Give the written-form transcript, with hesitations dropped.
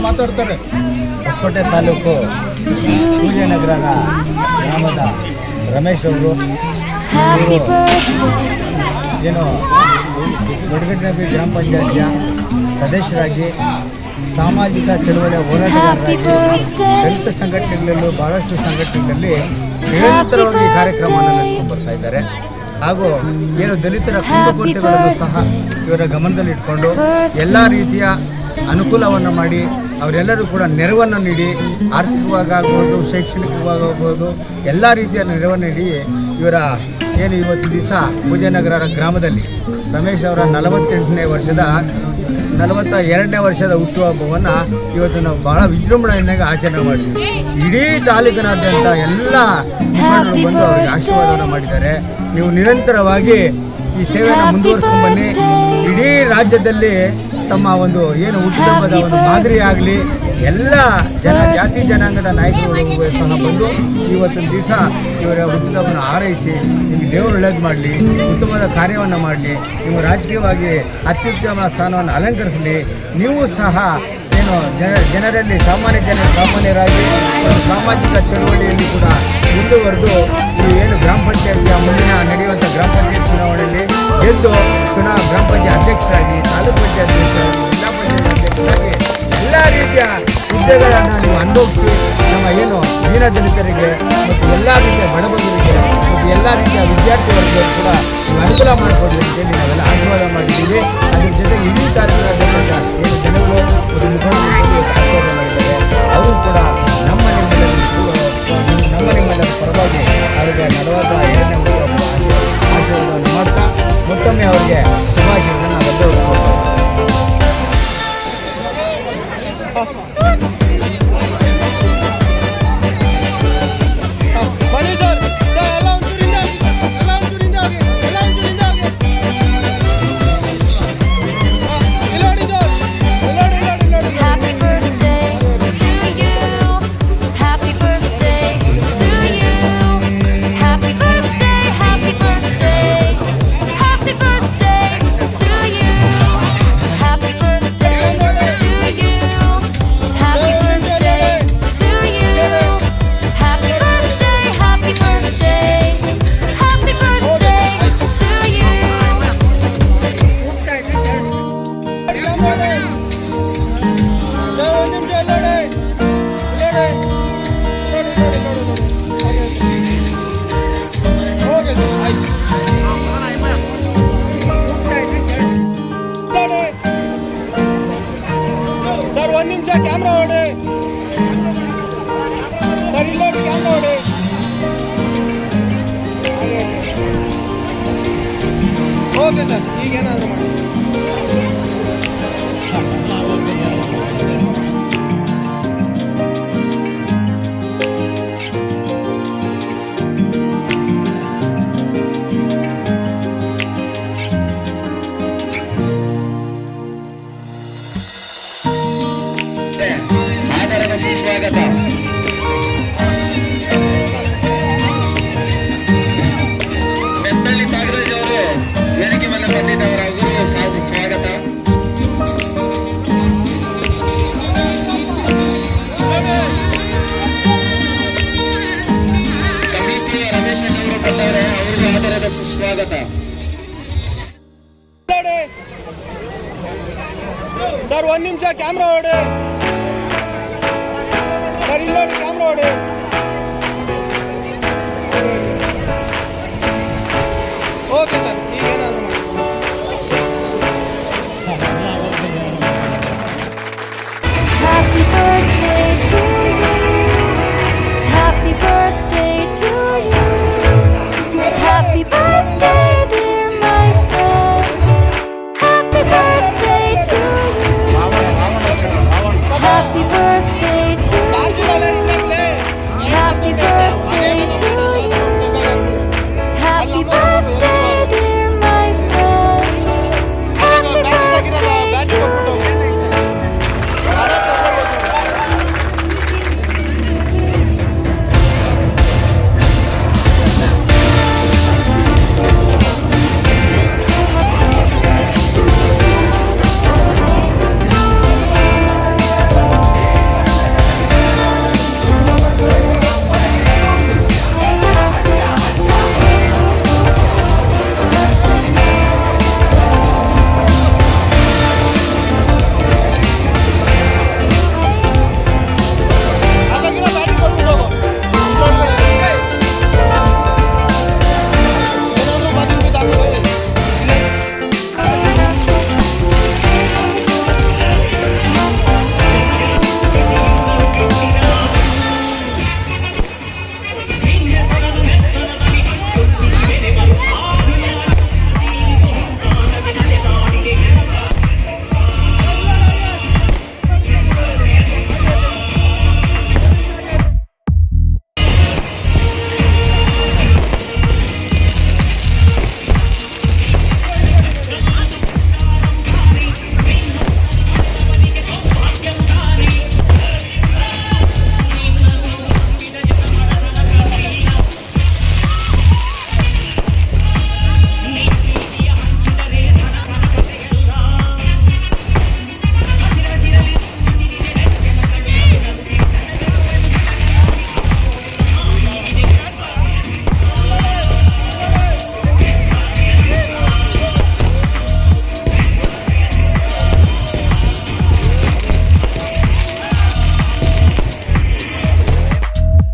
ಮಾತಾಡ್ತಾರೆ. ಹೊಸಕೋಟೆ ತಾಲೂಕು ವಿಜಯನಗರ ಗ್ರಾಮದ ರಮೇಶ್ ಅವರು ಏನು ದೊಡ್ಡಗಟ್ಟನಬಿ ಗ್ರಾಮ ಪಂಚಾಯತಿಯ ಸದಸ್ಯರಾಗಿ ಸಾಮಾಜಿಕ ಚಳವಳಿಯ ಹೋರಾಟಗಾರರಾಗಿ ದಲಿತ ಸಂಘಟನೆಗಳಲ್ಲೂ ಬಹಳಷ್ಟು ಸಂಘಟನೆಗಳಲ್ಲಿ ನಿರಂತರವಾಗಿ ಕಾರ್ಯಕ್ರಮವನ್ನು ನಡೆಸ್ಕೊಂಡು ಬರ್ತಾ ಇದ್ದಾರೆ. ಹಾಗೂ ಏನು ದಲಿತರ ಕುಂದುಕೊರತೆಗಳನ್ನು ಸಹ ಇವರ ಗಮನದಲ್ಲಿಟ್ಕೊಂಡು ಎಲ್ಲ ರೀತಿಯ ಅನುಕೂಲವನ್ನು ಮಾಡಿ ಅವರೆಲ್ಲರೂ ಕೂಡ ನೆರವನ್ನು ನೀಡಿ ಆರ್ಥಿಕವಾಗಬಹುದು ಶೈಕ್ಷಣಿಕವಾಗಬಹುದು ಎಲ್ಲ ರೀತಿಯ ನೆರವನ್ನು ನೀಡಿ ಇವರ ಏನು ಇವತ್ತು ದಿವಸ ವಿಜಯನಗರ ಗ್ರಾಮದಲ್ಲಿ ರಮೇಶ್ ಅವರ 42ನೇ ವರ್ಷದ ಹುಟ್ಟುಹಬ್ಬವನ್ನು ಇವತ್ತು ನಾವು ಬಹಳ ವಿಜೃಂಭಣೆಯಾಗಿ ಆಚರಣೆ ಮಾಡಿದ್ವಿ. ಇಡೀ ತಾಲೂಕಿನಾದ್ಯಂತ ಎಲ್ಲ ಮುಖಂಡರು ಬಂದು ಅವರಿಗೆ ಆಶೀರ್ವಾದವನ್ನು ಮಾಡಿದ್ದಾರೆ. ನೀವು ನಿರಂತರವಾಗಿ ಈ ಸೇವೆಯನ್ನು ಮುಂದುವರಿಸ್ಕೊಂಡು ಬನ್ನಿ. ಇಡೀ ರಾಜ್ಯದಲ್ಲಿ ತಮ್ಮ ಒಂದು ಏನು ಹುಟ್ಟುಹಬ್ಬದ ಒಂದು ಮಾದರಿಯಾಗಲಿ ಎಲ್ಲ ಜಾತಿ ಜನಾಂಗದ ನಾಯಕರು ಸಹ ಬಂದು ಇವತ್ತಿನ ದಿವಸ ಇವರ ಹುಟ್ಟುಹಬ್ಬವನ್ನು ಹಾರೈಸಿ ನಿಮಗೆ ದೇವರು ಒಳ್ಳೇದು ಮಾಡಲಿ, ಉತ್ತಮವಾದ ಕಾರ್ಯವನ್ನು ಮಾಡಲಿ, ನೀವು ರಾಜಕೀಯವಾಗಿ ಅತ್ಯುತ್ತಮ ಸ್ಥಾನವನ್ನು ಅಲಂಕರಿಸಲಿ. ನೀವು ಸಹ ಏನು ಜನರಲ್ಲಿ ಸಾಮಾನ್ಯರಾಗಿ ಸಾಮಾಜಿಕ ಚಳವಳಿಯಲ್ಲಿ ಕೂಡ ಮುಂದುವರೆದು ಈ ಏನು ಗ್ರಾಮ ಪಂಚಾಯತಿಯ ಮುಂದಿನ ನಡೆಯುವಂಥ ಗ್ರಾಮ ಪಂಚಾಯತ್ ಚುನಾವಣೆಯಲ್ಲಿ ಗೆದ್ದು ಗ್ರಾಮ ಪಂಚಾಯತ್ ಅಧ್ಯಕ್ಷರಾಗಿ, ತಾಲೂಕು ಪಂಚಾಯತ್ ಅಧ್ಯಕ್ಷರಾಗಿ, ಜಿಲ್ಲಾ ಪಂಚಾಯತ್ ಅಧ್ಯಕ್ಷರಾಗಿ ಎಲ್ಲ ರೀತಿಯ ಹುದ್ದೆಗಳನ್ನು ನೀವು ಅನುಭವಿಸಿ ನಮ್ಮ ಏನು ದೀನ ದಲಿತರಿಗೆ ಮತ್ತು ಎಲ್ಲ ರೀತಿಯ ಬಡಬಗರಿಗೆ ಮತ್ತು ಎಲ್ಲ ರೀತಿಯ ವಿದ್ಯಾರ್ಥಿ ವರ್ಗಗಳು ಕೂಡ ನೀವು ಅನುಕೂಲ ಮಾಡಿಕೊಡ್ಲಿ ಅಂತೇಳಿ ನಾವೆಲ್ಲ ಆಶೀರ್ವಾದ ಮಾಡಿದ್ದೀವಿ. ಅದ್ರ ಜೊತೆಗೆ ಇಡೀ ಕಾರ್ಯಕ್ರಮದ ಏನು ಜನಗಳು ಮತ್ತು ಮುಖಂಡರು ಆಶೀರ್ವಾದ ಮಾಡಿದ್ದಾರೆ. ಅವರು ಕೂಡ ನಮ್ಮ ನಿಮ್ಮೆಲ್ಲರ ಪರವಾಗಿ ಅವರಿಗೆ ನಡೆದ 2ನೇ ಆಶೀರ್ವಾದವನ್ನು ಮಾಡ್ತಾ ಮತ್ತೊಮ್ಮೆ ಅವರಿಗೆ ಶುಭಾಶಯಗಳನ್ನು ನಾವೆಲ್ಲರೂ ಕೊಡ್ತೇವೆ. ಸರ್ ಒಂದು ನಿಮಿಷ ಕ್ಯಾಮ್ರಾ ಹೊಡೆ ಸರ್, ಇಲ್ಲ ಕ್ಯಾಮ್ರಾ ಹೊಡೆ. ಓಕೆ ಸರ್, ಈಗೇನಾದರೂ ಮಾಡಿ. ಸ್ವಾಗತ. ಬೆತ್ತಳ್ಳಿ ನಾಗರಾಜ್ ಅವರು ವೇದಿಕೆ ಮೇಲೆ ಬಂದಿದ್ದವರ ಸ್ವಾಗತ. ಸಮಿತಿಯ ರಮೇಶ್ ಅವರು ಬಂದವರೆ, ಅವರಿಗೆ ಆಧಾರದ ಸುಸ್ವಾಗತ. ಸರ್ ಒಂದು ನಿಮಿಷ ಕ್ಯಾಮ್ರಾ ಹೊಡೆ.